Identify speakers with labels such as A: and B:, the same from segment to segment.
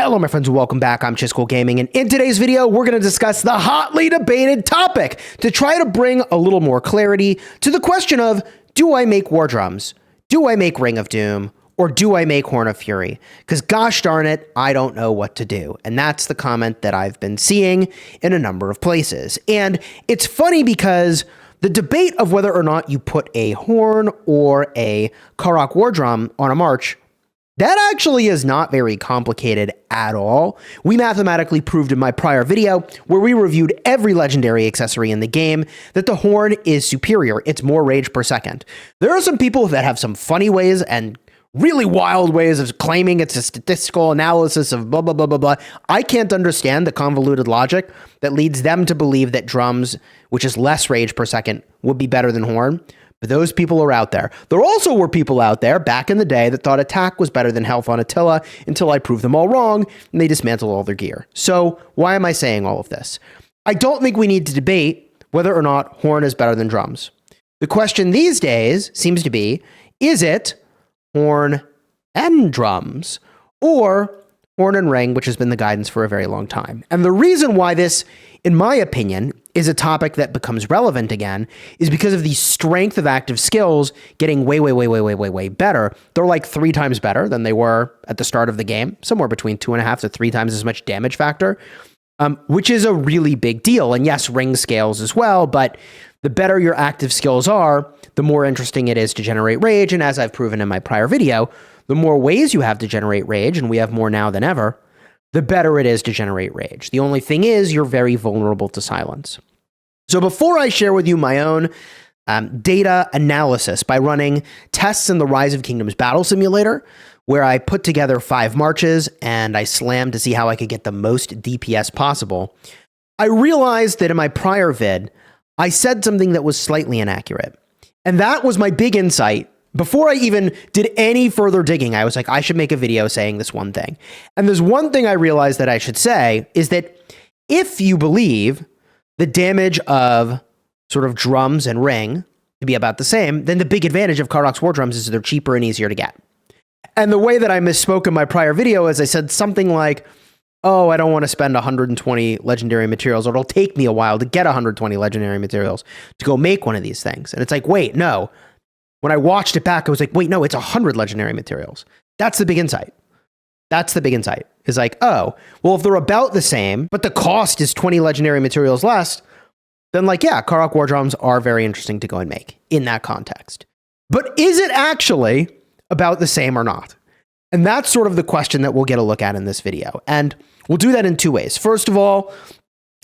A: Hello, my friends, and welcome back. I'm Chisgule Gaming, and in today's video, we're going to discuss the hotly debated topic to try to bring a little more clarity to the question of, do I make War Drums? Do I make Ring of Doom? Or do I make Horn of Fury? Because gosh darn it, I don't know what to do. And that's the comment that I've been seeing in a number of places. And it's funny because the debate of whether or not you put a Horn or a Karuak War Drum on a march, that actually is not very complicated at all. We mathematically proved in my prior video, where we reviewed every legendary accessory in the game, that the Horn is superior. It's more rage per second. There are some people that have some funny ways and really wild ways of claiming it's a statistical analysis of blah, blah, blah, blah, blah. I can't understand the convoluted logic that leads them to believe that drums, which is less rage per second, would be better than Horn. But those people are out there. There also were people out there back in the day that thought attack was better than health on Attila until I proved them all wrong and they dismantled all their gear. So why am I saying all of this? I don't think we need to debate whether or not Horn is better than drums. The question these days seems to be, is it Horn and drums or Horn and ring, which has been the guidance for a very long time? And the reason why this, in my opinion, is a topic that becomes relevant again is because of the strength of active skills getting way better. They're like 3 times better than they were at the start of the game, somewhere between 2.5 to 3 times as much damage factor, which is a really big deal. And yes, ring scales as well, but the better your active skills are, the more interesting it is to generate rage. And as I've proven in my prior video, the more ways you have to generate rage, and we have more now than ever, the better it is to generate rage. The only thing is you're very vulnerable to silence. So before I share with you my own data analysis by running tests in the Rise of Kingdoms Battle Simulator, where I put together 5 marches and I slammed to see how I could get the most DPS possible, I realized that in my prior vid, I said something that was slightly inaccurate. And that was my big insight. Before I even did any further digging, I was like, I should make a video saying this one thing. And there's one thing I realized that I should say is that if you believe the damage of sort of drums and ring to be about the same, then the big advantage of Karuak's War Drums is they're cheaper and easier to get. And the way that I misspoke in my prior video is I said something like, oh, I don't want to spend 120 legendary materials, or it'll take me a while to get 120 legendary materials to go make one of these things. And it's like, wait, no. When I watched it back, I was like, wait, no, it's 100 legendary materials. That's the big insight. That's the big insight. It's like, oh, well, if they're about the same, but the cost is 20 legendary materials less, then like, yeah, Karuak War Drums are very interesting to go and make in that context. But is it actually about the same or not? And that's sort of the question that we'll get a look at in this video. And we'll do that in 2 ways. First of all,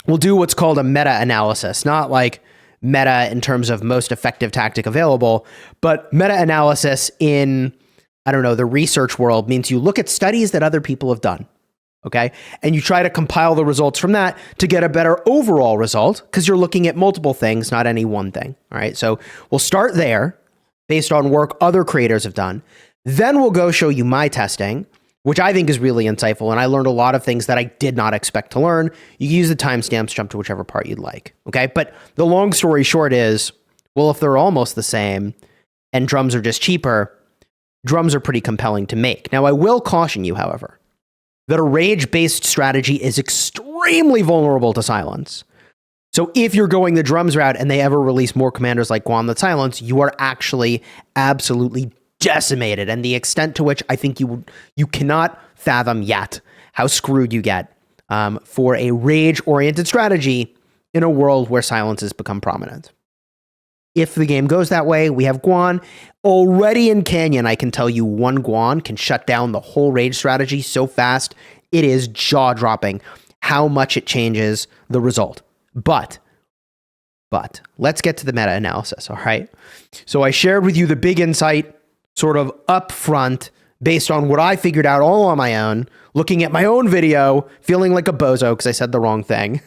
A: we'll do what's called a meta-analysis, not like meta in terms of most effective tactic available, but meta-analysis in, I don't know, the research world means you look at studies that other people have done, okay? And you try to compile the results from that to get a better overall result because you're looking at multiple things, not any one thing, all right? So we'll start there based on work other creators have done. Then we'll go show you my testing, which I think is really insightful, and I learned a lot of things that I did not expect to learn. You can use the timestamps, jump to whichever part you'd like, okay? But the long story short is, well, if they're almost the same and drums are just cheaper, drums are pretty compelling to make. Now, I will caution you, however, that a rage-based strategy is extremely vulnerable to silence. So if you're going the drums route and they ever release more commanders like Guam the Silence, you are actually absolutely decimated, and the extent to which I think you cannot fathom yet how screwed you get for a rage-oriented strategy in a world where silences become prominent. If the game goes that way, we have Guan. Already in Canyon, I can tell you one Guan can shut down the whole rage strategy so fast, it is jaw-dropping how much it changes the result. But let's get to the meta-analysis, all right? So I shared with you the big insight sort of upfront based on what I figured out all on my own, looking at my own video, feeling like a bozo because I said the wrong thing.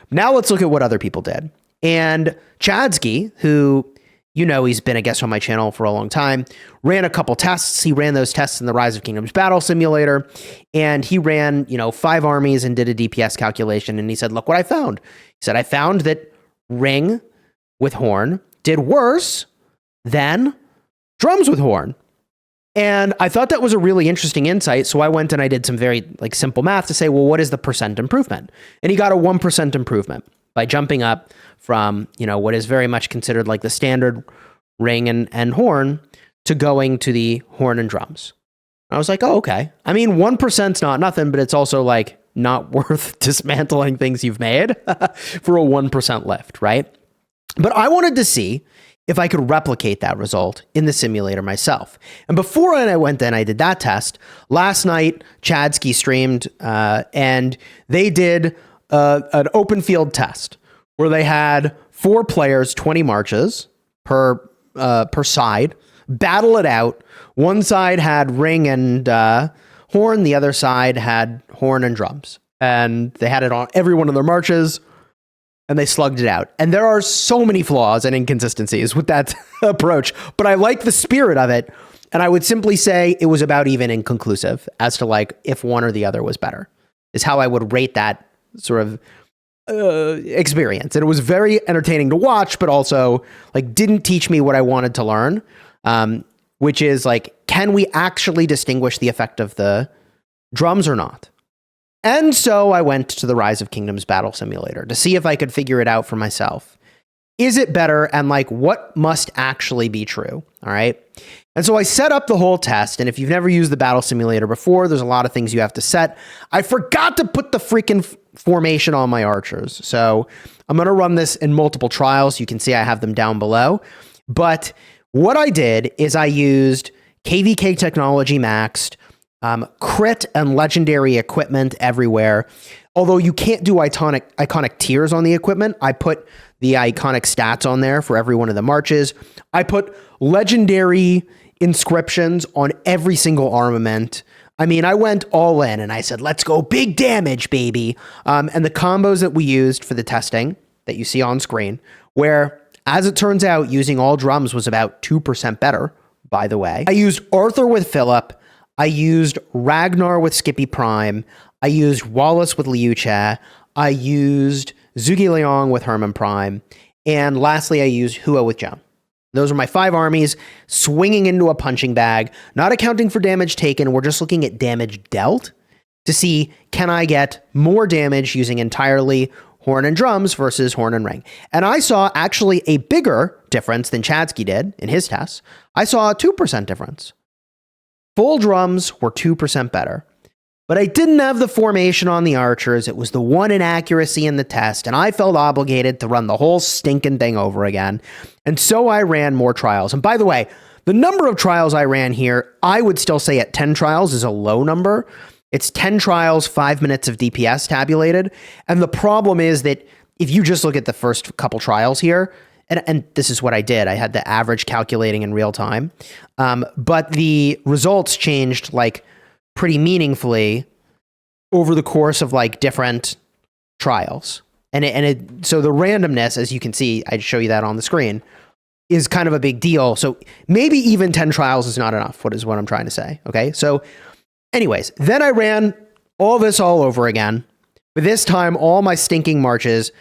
A: Now let's look at what other people did. And Chisgule, who, you know, he's been a guest on my channel for a long time, ran a couple tests. He ran those tests in the Rise of Kingdoms Battle Simulator, and he ran, 5 armies and did a DPS calculation, and he said, look what I found. He said, I found that Ring with Horn did worse than drums with Horn. And I thought that was a really interesting insight. So I went and I did some very like simple math to say, well, what is the percent improvement? And he got a 1% improvement by jumping up from, what is very much considered like the standard ring and horn to going to the horn and drums. I was like, oh, okay. I mean, 1%'s not nothing, but it's also like not worth dismantling things you've made for a 1% lift, right? But I wanted to see if I could replicate that result in the simulator myself. And before I went in, I did that test. Last night, Chisgule streamed, and they did an open field test where they had 4 players, 20 marches per side, battle it out. One side had ring and horn, the other side had horn and drums. And they had it on every one of their marches, and they slugged it out. And there are so many flaws and inconsistencies with that approach, but I like the spirit of it. And I would simply say it was about even inconclusive as to like if one or the other was better, is how I would rate that sort of experience. And it was very entertaining to watch, but also like didn't teach me what I wanted to learn, which is like, can we actually distinguish the effect of the drums or not? And so I went to the Rise of Kingdoms Battle Simulator to see if I could figure it out for myself. Is it better? And like, what must actually be true? All right. And so I set up the whole test. And if you've never used the Battle Simulator before, there's a lot of things you have to set. I forgot to put the freaking formation on my archers. So I'm going to run this in multiple trials. You can see I have them down below. But what I did is I used KVK technology maxed, crit and legendary equipment everywhere. Although you can't do iconic tiers on the equipment, I put the iconic stats on there for every one of the marches. I put legendary inscriptions on every single armament. I mean, I went all in and I said, let's go big damage, baby. And the combos that we used for the testing that you see on screen, where, as it turns out, using all drums was about 2% better, by the way. I used Arthur with Philip. I used Ragnar with Skippy Prime. I used Wallace with Liu Che. I used Zhuge Liang with Herman Prime. And lastly, I used Hua with Zhao. Those are my 5 armies swinging into a punching bag, not accounting for damage taken. We're just looking at damage dealt to see, can I get more damage using entirely horn and drums versus horn and ring? And I saw actually a bigger difference than Chisgule did in his tests. I saw a 2% difference. Full drums were 2% better, but I didn't have the formation on the archers. It was the one inaccuracy in the test, and I felt obligated to run the whole stinking thing over again. And so I ran more trials. And by the way, the number of trials I ran here, I would still say at 10 trials is a low number. It's 10 trials, 5 minutes of DPS tabulated. And the problem is that if you just look at the first couple trials here, and this is what I did. I had the average calculating in real time. But the results changed like pretty meaningfully over the course of like different trials. So the randomness, as you can see, I'd show you that on the screen, is kind of a big deal. So maybe even 10 trials is not enough, what I'm trying to say. Okay. So anyways, then I ran all this all over again. But this time, all my stinking marches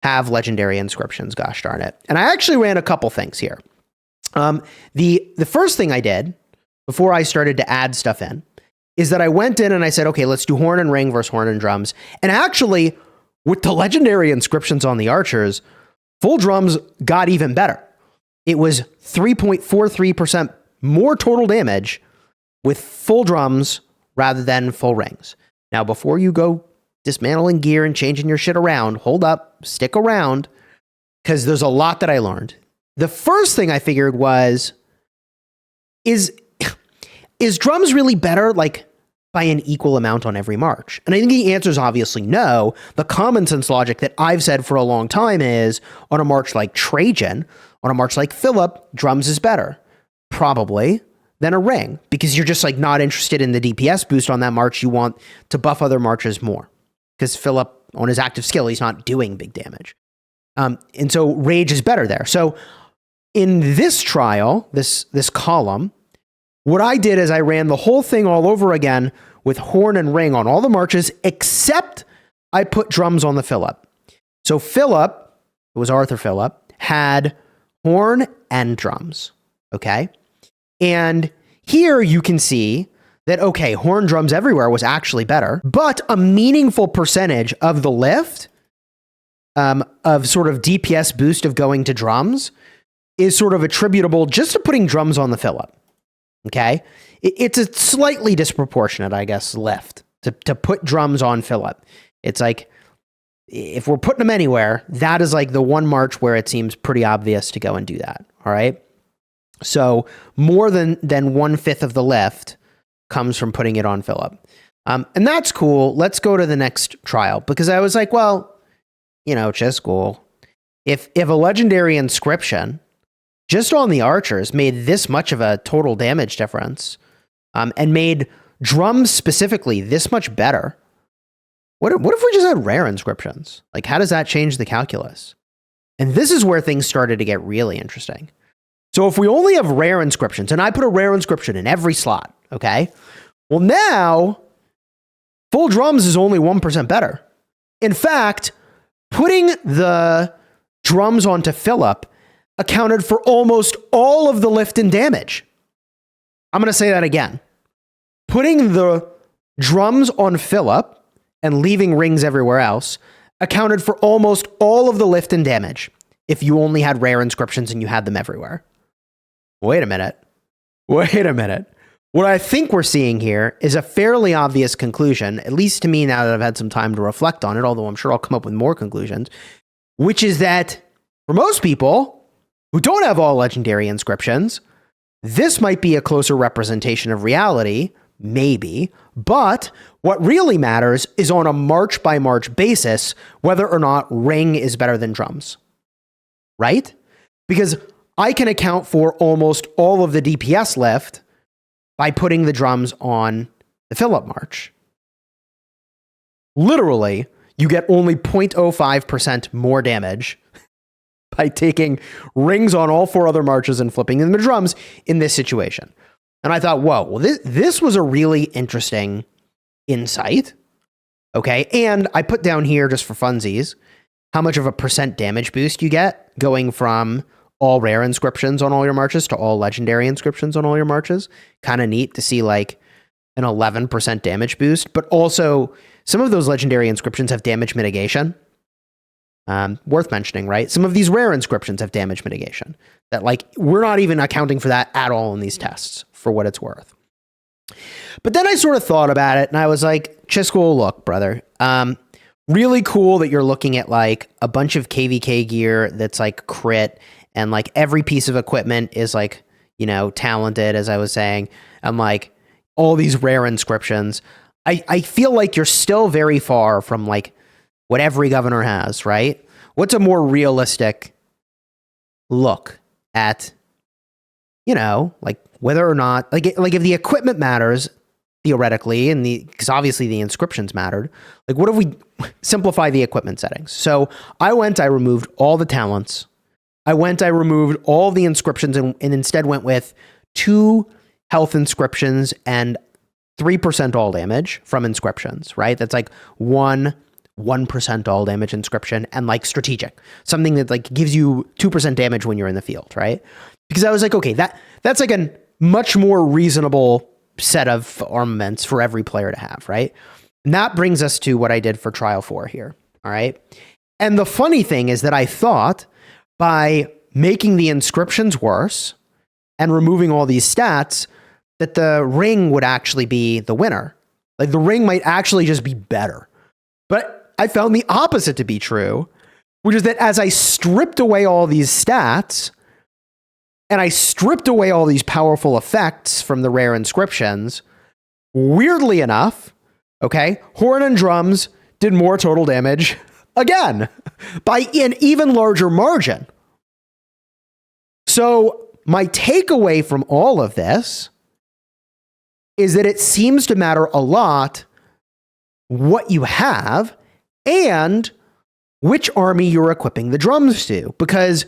A: have legendary inscriptions, gosh darn it. And I actually ran a couple things here. The first thing I did before I started to add stuff in is that I went in and I said, okay, let's do horn and ring versus horn and drums. And actually, with the legendary inscriptions on the archers, full drums got even better. It was 3.43% more total damage with full drums rather than full rings. Now, before you go dismantling gear and changing your shit around, hold up, stick around, because there's a lot that I learned. The first thing I figured was, is drums really better, like, by an equal amount on every march? And I think the answer is obviously no. The common sense logic that I've said for a long time is, on a march like Trajan, on a march like Philip, drums is better, probably, than a ring, because you're just like not interested in the DPS boost on that march. You want to buff other marches more. Because Philip, on his active skill, he's not doing big damage. And so rage is better there. So in this trial, this column, what I did is I ran the whole thing all over again with horn and ring on all the marches, except I put drums on the Philip. So Philip, it was Arthur Philip, had horn and drums, okay? And Here you can see that, okay, horn drums everywhere was actually better, but a meaningful percentage of the lift of sort of DPS boost of going to drums is sort of attributable just to putting drums on the fill-up. Okay? It's a slightly disproportionate, I guess, lift to put drums on fill-up. It's like, if we're putting them anywhere, that is like the one march where it seems pretty obvious to go and do that. All right? So more than 1/5 of the lift comes from putting it on fill-up. And that's cool. Let's go to the next trial, because I was like, well, you know, Chisgule, if a legendary inscription just on the archers made this much of a total damage difference, and made drums specifically this much better, what if we just had rare inscriptions? Like, how does that change the calculus? And this is where things started to get really interesting. So if we only have rare inscriptions, and I put a rare inscription in every slot, okay? Well, now full drums is only 1% better. In fact, putting the drums onto fill-up accounted for almost all of the lift and damage. I'm going to say that again. Putting the drums on fill-up and leaving rings everywhere else accounted for almost all of the lift and damage if you only had rare inscriptions and you had them everywhere. Wait a minute. What I think we're seeing here is a fairly obvious conclusion, at least to me now that I've had some time to reflect on it, although I'm sure I'll come up with more conclusions, which is that for most people who don't have all legendary inscriptions, this might be a closer representation of reality, maybe, but what really matters is on a march by march basis whether or not ring is better than drums, right? Because I can account for almost all of the DPS lift by putting the drums on the fill-up march. Literally, you get only 0.05% more damage by taking rings on all 4 other marches and flipping them to drums in this situation. And I thought, whoa, well, this was a really interesting insight. Okay, and I put down here, just for funsies, how much of a percent damage boost you get going from all rare inscriptions on all your marches to all legendary inscriptions on all your marches. Kind of neat to see like an 11% damage boost, but also some of those legendary inscriptions have damage mitigation. Worth mentioning, right? Some of these rare inscriptions have damage mitigation that like we're not even accounting for that at all in these tests for what it's worth. But then I sort of thought about it and I was like, Chisgule, look, brother, really cool that you're looking at like a bunch of KVK gear that's like crit, and like every piece of equipment is like, you know, talented, as I was saying, and like all these rare inscriptions. I feel like you're still very far from like what every governor has, right? What's a more realistic look at, you know, like whether or not, like if the equipment matters theoretically, and because obviously the inscriptions mattered, like what if we simplify the equipment settings? So I removed all the talents. I removed all the inscriptions and instead went with 2 health inscriptions and 3% all damage from inscriptions, right? That's like 1% all damage inscription and like strategic, something that like gives you 2% damage when you're in the field, right? Because I was like, okay, that's like a much more reasonable set of armaments for every player to have, right? And that brings us to what I did for trial 4 here, all right? And the funny thing is that I thought by making the inscriptions worse and removing all these stats, that the ring would actually be the winner. Like the ring might actually just be better. But I found the opposite to be true, which is that as I stripped away all these stats and I stripped away all these powerful effects from the rare inscriptions, weirdly enough, okay, horn and drums did more total damage again, by an even larger margin. So my takeaway from all of this is that it seems to matter a lot what you have and which army you're equipping the drums to. Because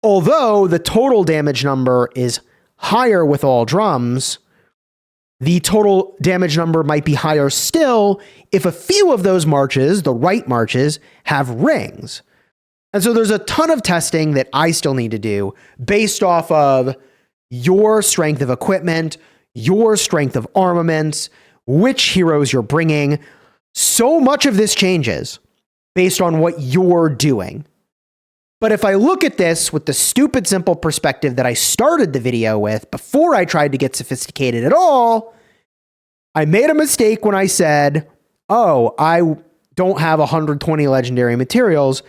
A: although the total damage number is higher with all drums, the total damage number might be higher still if a few of those marches, the right marches, have rings. And so there's a ton of testing that I still need to do based off of, your strength of equipment, your strength of armaments, which heroes you're bringing. So much of this changes based on what you're doing. But if I look at this with the stupid, simple perspective that I started the video with before I tried to get sophisticated at all, I made a mistake when I said, oh, I don't have 120 legendary materials.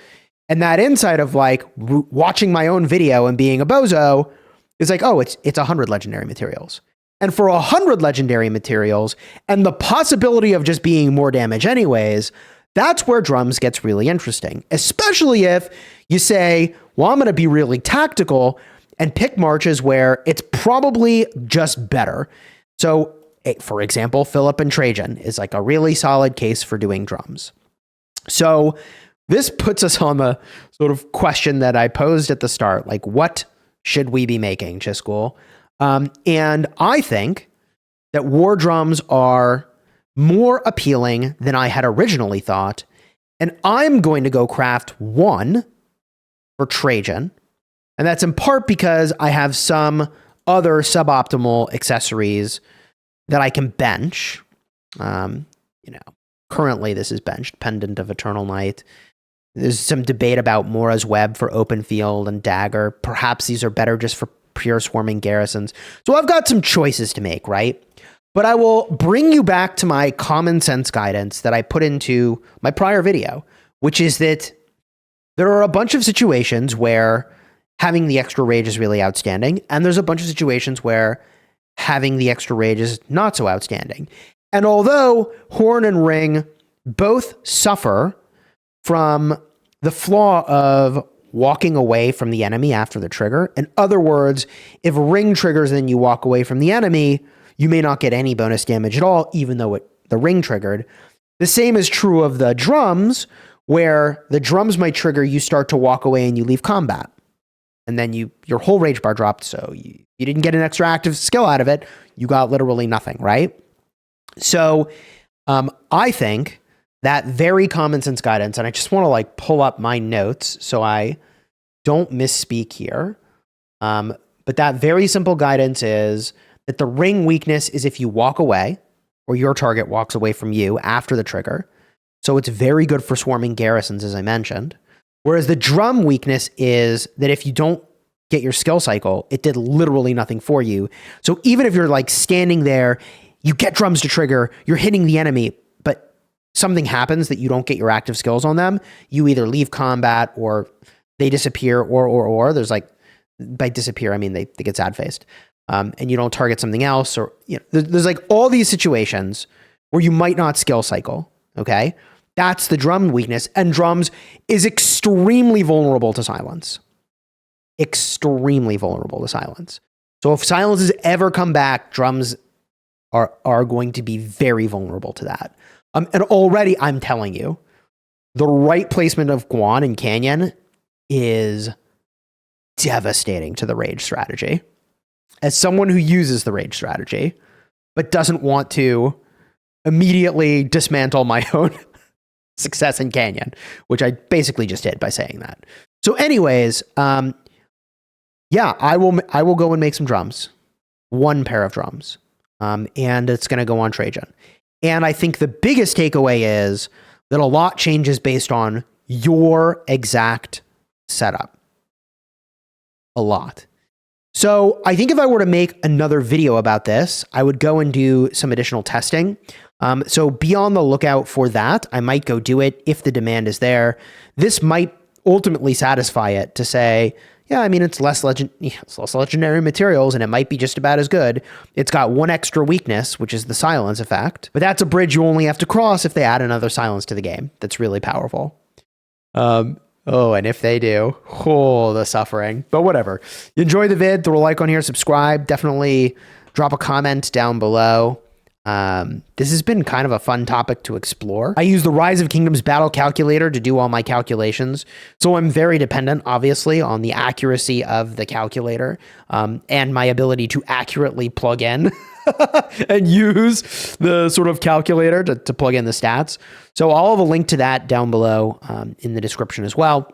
A: And that insight of like watching my own video and being a bozo is like, oh, it's 100 legendary materials. And for 100 legendary materials and the possibility of just being more damage anyways, that's where drums gets really interesting, especially if you say, well, I'm going to be really tactical and pick marches where it's probably just better. So, for example, Philip and Trajan is like a really solid case for doing drums. So this puts us on the sort of question that I posed at the start, like what should we be making, Chisgule? And I think that war drums are more appealing than I had originally thought. And I'm going to go craft one for Trajan. And that's in part because I have some other suboptimal accessories that I can bench. Currently this is benched, Pendant of Eternal Night. There's some debate about Mora's Web for open field and dagger. Perhaps these are better just for pure swarming garrisons. So I've got some choices to make, right? But I will bring you back to my common sense guidance that I put into my prior video, which is that there are a bunch of situations where having the extra rage is really outstanding, and there's a bunch of situations where having the extra rage is not so outstanding. And although Horn and Ring both suffer from the flaw of walking away from the enemy after the trigger, in other words, if Ring triggers and you walk away from the enemy, you may not get any bonus damage at all, even though the ring triggered. The same is true of the drums, where the drums might trigger, you start to walk away and you leave combat. And then your whole rage bar dropped, so you didn't get an extra active skill out of it. You got literally nothing, right? So I think that very common sense guidance, and I just want to like pull up my notes so I don't misspeak here. But that very simple guidance is that the ring weakness is if you walk away or your target walks away from you after the trigger. So it's very good for swarming garrisons, as I mentioned. Whereas the drum weakness is that if you don't get your skill cycle, it did literally nothing for you. So even if you're like standing there, you get drums to trigger, you're hitting the enemy, but something happens that you don't get your active skills on them, you either leave combat or they disappear or there's like, by disappear, I mean they get sad-faced. And you don't target something else, or there's like all these situations where you might not skill cycle. Okay, that's the drum weakness, and drums is extremely vulnerable to silence. Extremely vulnerable to silence. So if silences ever come back, drums are going to be very vulnerable to that. And already I'm telling you, the right placement of Guan and Canyon is devastating to the rage strategy. As someone who uses the rage strategy, but doesn't want to immediately dismantle my own success in Canyon, which I basically just did by saying that. So anyways, yeah, I will go and make some drums. One pair of drums. And it's going to go on Trajan. And I think the biggest takeaway is that a lot changes based on your exact setup. A lot. So I think if I were to make another video about this, I would go and do some additional testing. So be on the lookout for that. I might go do it if the demand is there. This might ultimately satisfy it to say, yeah, I mean, it's less legendary materials and it might be just about as good. It's got one extra weakness, which is the silence effect. But that's a bridge you only have to cross if they add another silence to the game. That's really powerful. Oh, and if they do, oh, the suffering. But whatever. You enjoy the vid, throw a like on here, subscribe. Definitely drop a comment down below. This has been kind of a fun topic to explore. I use the Rise of Kingdoms battle calculator to do all my calculations. So I'm very dependent, obviously, on the accuracy of the calculator, and my ability to accurately plug in and use the sort of calculator to plug in the stats. So I'll have a link to that down below in the description as well.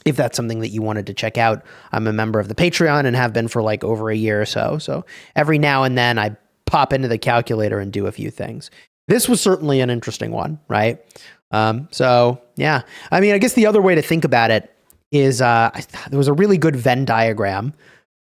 A: if that's something that you wanted to check out. I'm a member of the Patreon and have been for like over a year or so. So every now and then I pop into the calculator and do a few things. This was certainly an interesting one, right? So yeah, I mean, I guess the other way to think about it is there was a really good Venn diagram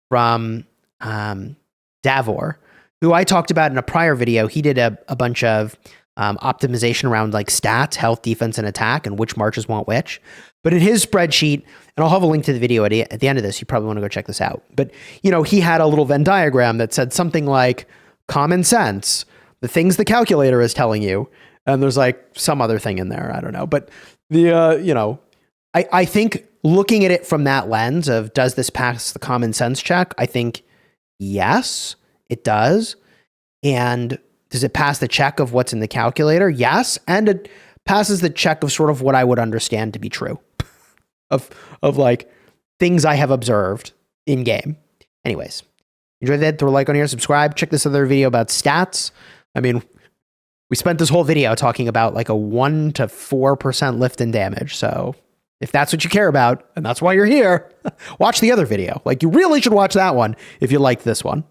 A: from Davor, who I talked about in a prior video. He did a bunch of optimization around like stats, health, defense, and attack, and which marches want which. But in his spreadsheet, and I'll have a link to the video at the end of this, you probably want to go check this out. But, you know, he had a little Venn diagram that said something like common sense, the things the calculator is telling you, and there's like some other thing in there. I don't know. But the, you know, I think looking at it from that lens of does this pass the common sense check? I think yes, it does. And does it pass the check of what's in the calculator? Yes. And it passes the check of sort of what I would understand to be true of like things I have observed in game. Anyways, enjoy that. Throw a like on here, subscribe, check this other video about stats. I mean, we spent this whole video talking about like a 1 to 4% lift in damage. So if that's what you care about, and that's why you're here, watch the other video. Like, you really should watch that one if you like this one.